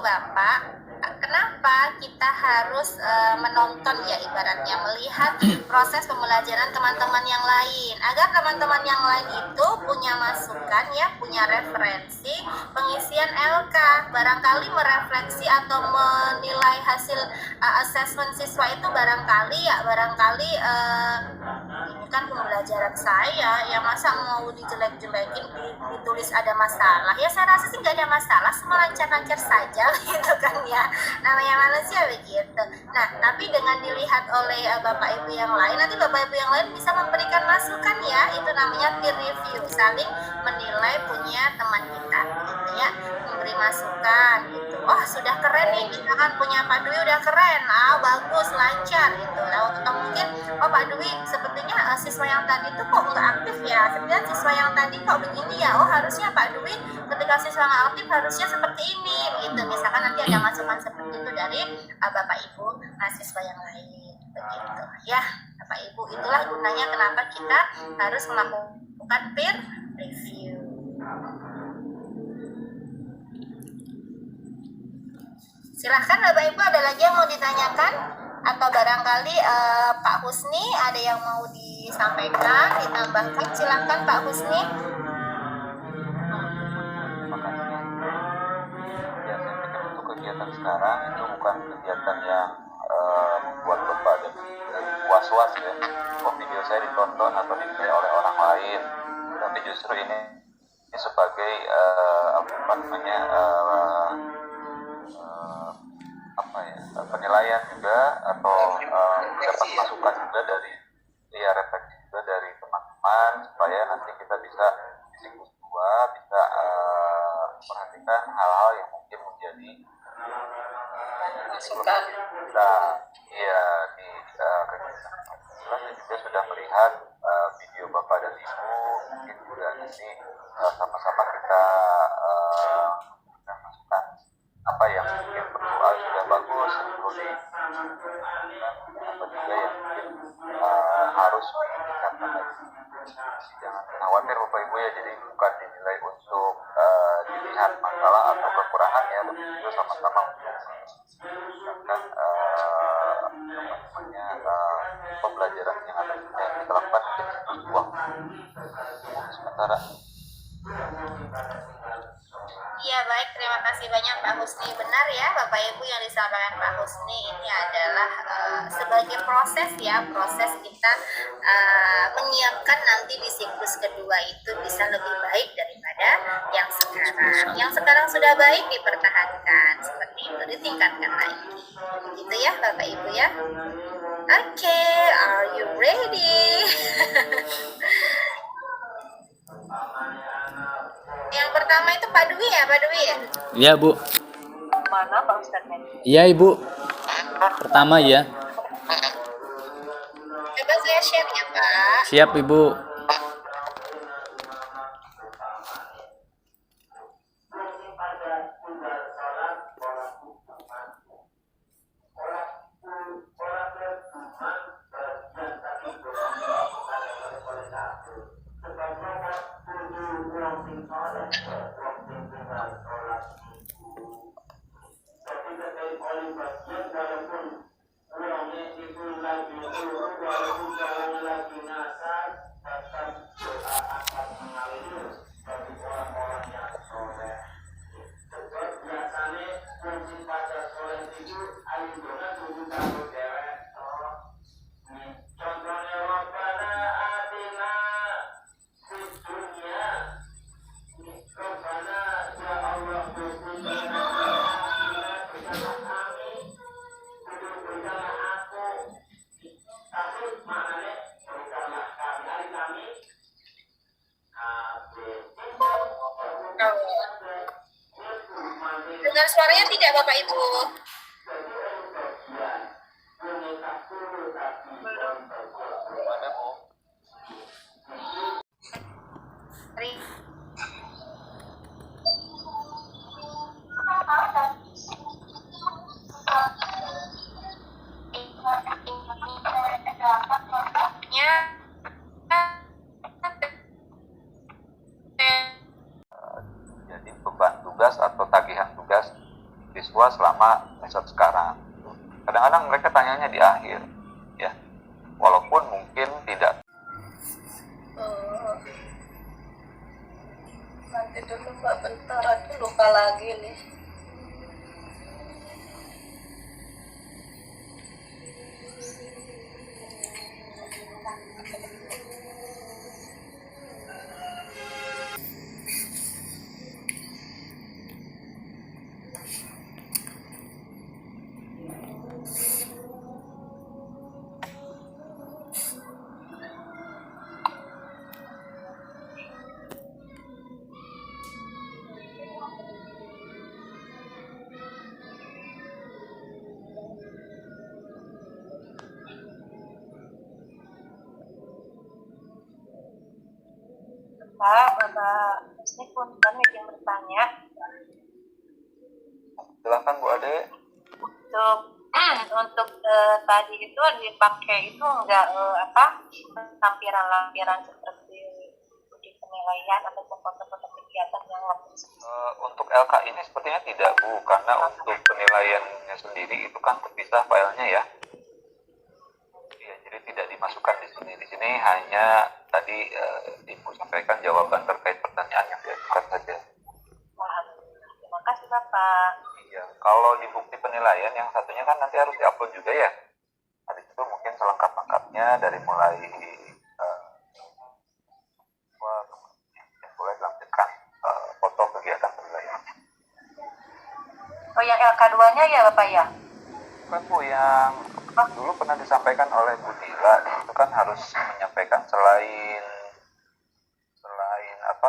Bapak, kenapa kita harus menonton ya, ibaratnya melihat proses pembelajaran teman-teman yang lain, agar teman-teman yang lain itu punya masukan ya, punya referensi pengisian LK, barangkali merefleksi atau menilai hasil asesmen siswa itu barangkali ini kan pembelajaran saya ya, masa mau dijelek-jelekin, ditulis ada masalah ya. Saya rasa sih nggak ada masalah, semua lancar-lancar saja gitu kan ya, namanya manusia begitu. Nah, tapi dengan dilihat oleh bapak ibu yang lain, nanti bapak ibu yang lain bisa memberikan masukan ya, itu namanya peer review, saling menilai punya teman kita gitu ya, memberi masukan gitu. Oh, sudah keren nih, kita kan punya Pak Dwi udah keren, bagus, lancar gitu. Atau mungkin, oh Pak Dwi sepertinya siswa yang tadi tuh kok nggak aktif ya, sebenarnya siswa yang tadi kok begini ya, oh harusnya Pak Dwi ketika siswa nggak aktif harusnya seperti ini gitu. Misalkan nanti ada masukan seperti itu dari bapak ibu mahasiswa yang lain begitu ya. Bapak ibu, itulah gunanya kenapa kita harus melakukan peer review. Silahkan Bapak Ibu, ada lagi yang mau ditanyakan? Atau barangkali Pak Husni ada yang mau disampaikan, ditambahkan? Silahkan Pak Husni. Untuk kegiatan sekarang itu bukan kegiatan yang membuat Bapak dan was-was ya. Oh, video saya ditonton atau dinilai oleh orang lain. Tapi justru ini sebagai penilaian juga, atau dapat masukan juga dari refleksi juga dari teman-teman, supaya nanti kita bisa diskusi dua, bisa perhatikan hal-hal yang mungkin menjadi masukan kita di kegiatan. Kita juga sudah melihat video Bapak dan Ibu, mungkin juga nanti sama-sama kita masukan apa yang mungkin perlu, sudah bagus, perlu apa juga yang mungkin harus ditingkatkan lagi. Jangan khawatir Bapak Ibu ya, jadi bukan dinilai untuk dilihat masalah atau kekurangan ya, tapi juga sama-sama untuk meningkatkan pembelajaran yang ada yang kita lakukan menjadi sebuah sementara. Iya, baik, terima kasih banyak Pak Husni. Benar ya Bapak Ibu, yang disampaikan Pak Husni ini adalah sebagai proses ya, proses kita menyiapkan nanti di siklus kedua itu bisa lebih baik daripada yang sekarang. Yang sekarang sudah baik, dipertahankan seperti itu, ditingkatkan lagi. Begitu ya Bapak Ibu ya. Oke, are you ready? Yang pertama itu Pak Dwi ya, Pak Dwi ya? Iya Bu. Mana Pak Ustadz? Iya Ibu. Pertama ya. Coba saya share ya Pak. Siap Ibu. Dengar suaranya tidak Bapak Ibu? Gimana Bu? Jadi beban tugas atau tagihan tugas siswa selama semester sekarang. Kadang-kadang mereka tanyanya di akhir, ya, walaupun mungkin tidak. Nanti dulu Pak, bentar, aku lupa lagi nih. Bapak Meskipun kami ingin bertanya Silakan Bu Ade. untuk tadi itu dipakai itu enggak lampiran-lampiran seperti uji penilaian ataupun foto-foto kegiatan yang waktu Untuk LK ini sepertinya tidak Bu, karena untuk penilaiannya sendiri itu kan terpisah filenya ya. Ya, jadi tidak dimasukkan di sini. Di sini hanya tadi Ibu sampaikan jawaban terkait pertanyaan yang diajukan saja. Terima kasih Bapak. Iya, kalau di bukti penilaian yang satunya kan nanti harus diupload juga ya. Nah, di situ mungkin selengkap-lengkapnya dari mulai boleh dilampirkan foto kegiatan penilaian. Oh, yang LK2-nya ya Bapak ya? Kan Bu, yang dulu pernah disampaikan oleh Bu Dila, itu kan harus menyampaikan selain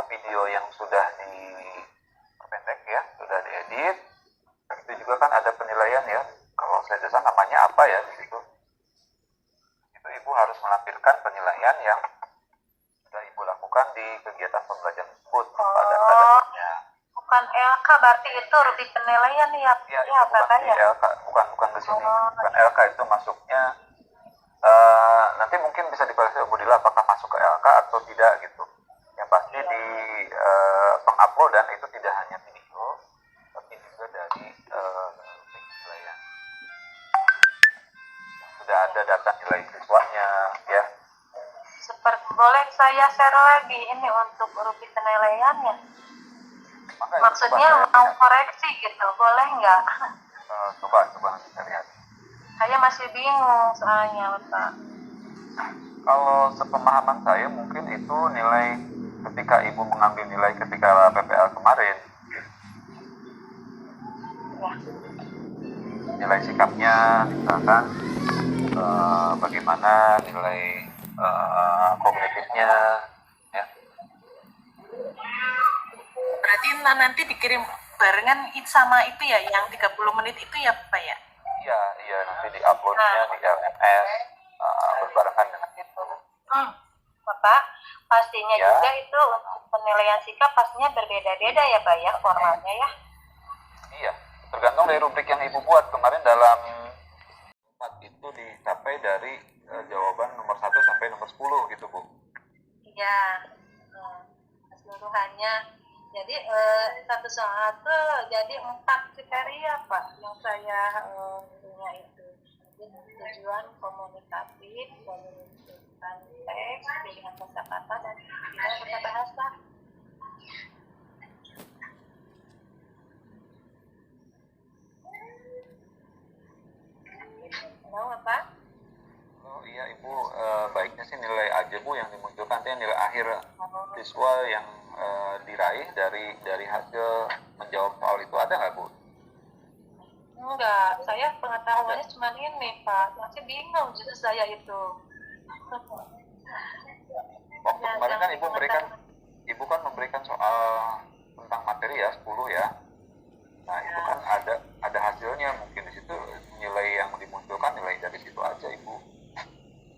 video yang sudah diperpendek ya, sudah diedit, itu juga kan ada penilaian ya. Kalau saya desa namanya apa ya di situ. Itu Ibu harus melampirkan penilaian yang sudah Ibu lakukan di kegiatan pembelajaran tersebut pada dasarnya. Bukan LK, berarti itu lebih penilaian ya? Ya, itu bukan di LK, bukan ke sini. Bukan LK, itu masuknya nanti mungkin bisa dikoreksi Bu Dila apakah masuk ke LK atau tidak gitu. Yang pasti di penguploadan itu tidak hanya video, tapi juga dari penilaian. Sudah ada data nilai siswanya ya. Boleh saya share lagi ini untuk rupi penilaiannya? Maksudnya mau koreksi gitu, boleh nggak? Coba nanti saya lihat. Saya masih bingung soalnya Bapak. Kalau sepemahaman saya mungkin itu nilai ketika Ibu mengambil nilai ketika PPL kemarin. Ya. Nilai sikapnya, misalkan bagaimana nilai kognitifnya, ya. Berarti nanti dikirim barengan sama itu ya, yang 30 menit itu ya Pak ya? Iya, nanti di-uploadnya di LMS berbarengan dengan itu. Bapak, pastinya Ya. juga itu untuk penilaian sikap pastinya berbeda-beda ya Pak ya, formatnya ya? Iya, tergantung dari rubrik yang Ibu buat. Kemarin dalam 4 itu dicapai dari jawaban nomor 1 sampai nomor 10 gitu Bu. Iya, keseluruhannya. Jadi satu-satu jadi 4 kriteria Pak yang saya punya itu. Jadi, tujuan komunikatif, penunjukan teks, pilihan kosakata dan pilihan kata bahasa. Mau apa? Oh iya Ibu, baiknya sih nilai aja Bu yang dimunculkan, itu nilai akhir siswa yang diraih dari hasil menjawab soal itu, ada nggak Bu? Enggak, saya pengetahuannya cuma ini Pak, masih bingung justru saya itu. Waktu kemarin kan Ibu kan memberikan soal tentang materi ya, 10 ya. Nah itu kan ada hasilnya, mungkin di situ nilai yang dimunculkan nilai dari situ aja Ibu.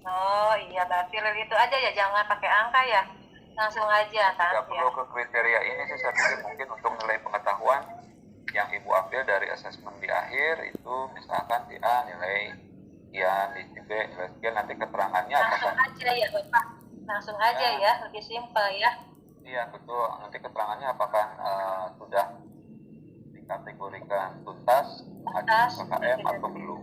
Oh iya, berarti itu aja ya, jangan pakai angka ya, langsung aja kan Nggak perlu ke kriteria ini sih, saya pikir mungkin untuk nilai pengetahuan yang Ibu ambil dari asesmen di akhir itu, misalkan di A nilai sekian, di B nilai sekian, nanti keterangannya langsung apakah aja ya Bapak, langsung aja ya, lebih simpel ya. iya betul, nanti keterangannya apakah sudah dikategorikan tuntas mengajukan KKM atau belum.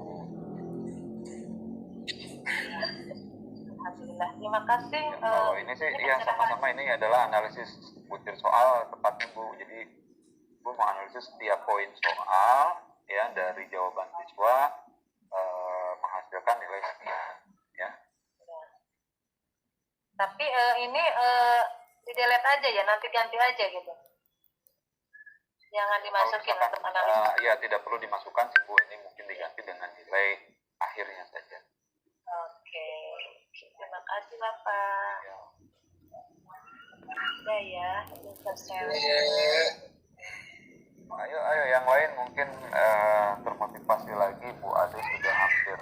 Alhamdulillah. Terima kasih. Kalau ini sih ya sama-sama, ini adalah analisis butir soal tepatnya Bu. Jadi Bu menganalisis setiap poin soal ya dari jawaban siswa menghasilkan nilai sekian ya. Tapi ini di delete aja ya, nanti ganti aja gitu. Jangan dimasukin untuk analisis. Ya tidak perlu dimasukkan sih Bu, ini mungkin diganti dengan nilai akhirnya saja. Oke. Terima kasih Bapak. Ya. Udah ya, Ayo yang lain mungkin termotivasi lagi. Bu Ade sudah hampir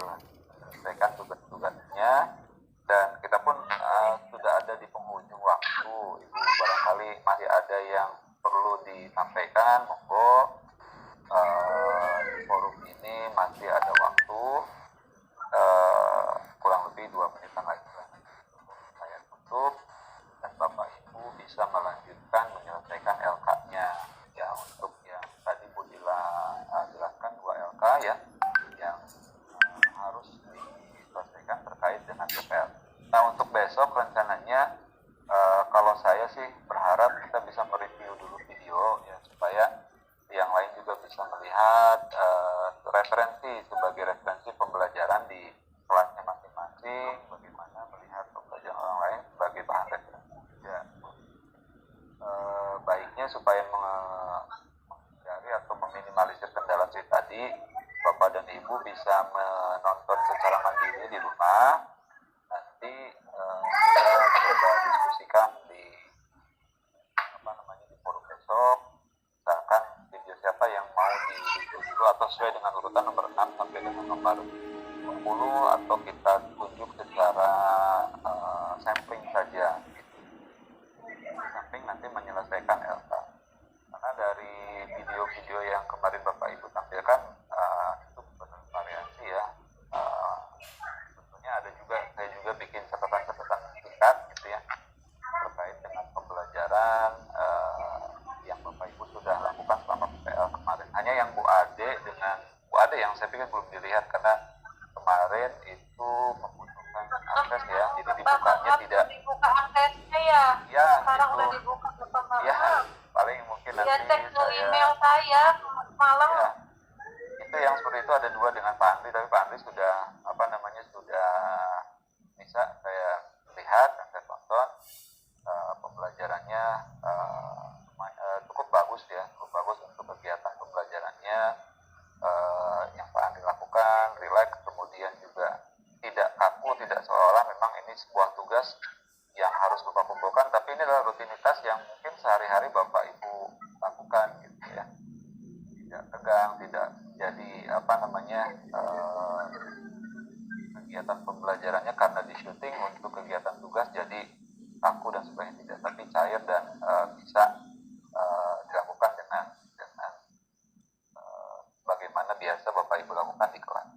selesaikan tugas-tugasnya dan kita pun sudah ada di penghujung waktu. Ibu barangkali masih ada yang perlu disampaikan, monggo. Di forum ini masih ada waktu kurang lebih 2 menitan lagi. Saya tutup dan Bapak Ibu bisa melanjutkan menyelesaikan LK-nya ya. Untuk yang tadi Bu Dila jelaskan 2 LK ya yang harus diselesaikan terkait dengan PPL. Nah untuk besok rencananya kalau saya sih berharap kita bisa mereview dulu video ya supaya yang lain juga bisa melihat referensi sebagai referensi pembelajaran di kelasnya masing-masing, bagaimana melihat pembelajaran orang lain sebagai bahan referensi juga. Baiknya supaya menghindari atau meminimalisir kendala tadi, Bapak dan Ibu bisa menonton secara mandiri di rumah. Nanti kita coba diskusikan di di forum besok. Misalkan video siapa yang mau didiskusi dulu atau sesuai dengan urutan nomor 6 sampai dengan nomor 10 atau kita tunjuk secara sampling saja. Sampling nanti menyelesaikan LK. Karena dari video-video yang kemarin Bapak Ibu tampilkan itu bervariasi ya. Tentunya ada juga, saya juga bikin catatan-catatan singkat gitu ya terkait dengan pembelajaran yang Bapak Ibu sudah lakukan selama PPL kemarin. Hanya yang Bu Ade yang saya pikir belum dilihat karena kemarin itu membutuhkan akses ya, jadi dibukanya tidak. Dibuka aksesnya ya. Ya. Sekarang itu, udah dibuka Bapak. ya, paling mungkin nanti cek ke saya, email saya malam. ya, itu yang seperti itu ada 2 dengan Pak Andri, tapi Pak Andri sudah sudah bisa saya lihat dan saya tonton pembelajarannya cukup bagus ya, cukup bagus untuk kegiatan pembelajarannya yang Pak Andri lakukan, relax, kemudian juga tidak kaku, tidak seolah memang ini sebuah tugas yang harus Bapak kumpulkan, tapi ini adalah rutinitas yang mungkin sehari-hari Bapak Ibu lakukan gitu ya. Tidak tegang, tidak jadi kegiatan pembelajarannya karena di syuting untuk kegiatan tugas jadi kaku dan sebagainya, tidak, tapi cair dan bisa dilakukan dengan bagaimana biasa Bapak Ibu lakukan di kelas.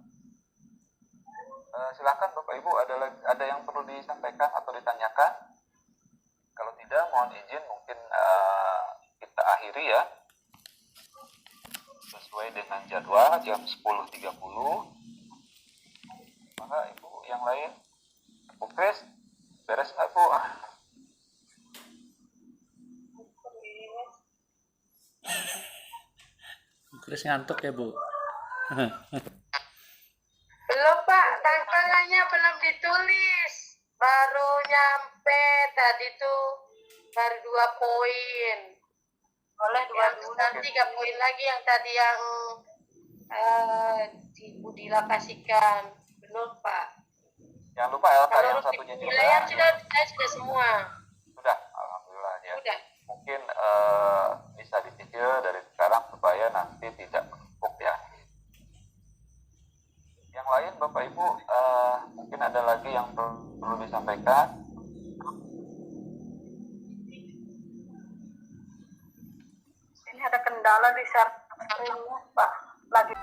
Silakan Bapak Ibu, ada yang perlu disampaikan atau ditanyakan? Kalau tidak, mohon izin mungkin kita akhiri ya sesuai dengan jadwal jam 10.30. Maka Ibu yang lain, Bu Kris, beres nggak Bu? Bu Kris ngantuk ya Bu. Belum Pak, tantangannya belum ditulis. Baru nyampe tadi tuh baru 2 poin. Boleh Nanti 3 poin lagi yang tadi yang Ibu Dila kasihkan. Belum Pak. Jangan lupa LK yang satunya juga. Wilayah sudah semua. Sudah, alhamdulillah ya. Sudah. Mungkin bisa dicicil dari sekarang supaya nanti tidak menumpuk ya. Yang lain Bapak Ibu mungkin ada lagi yang perlu disampaikan. Ini ada kendala di servernya Pak. Lagi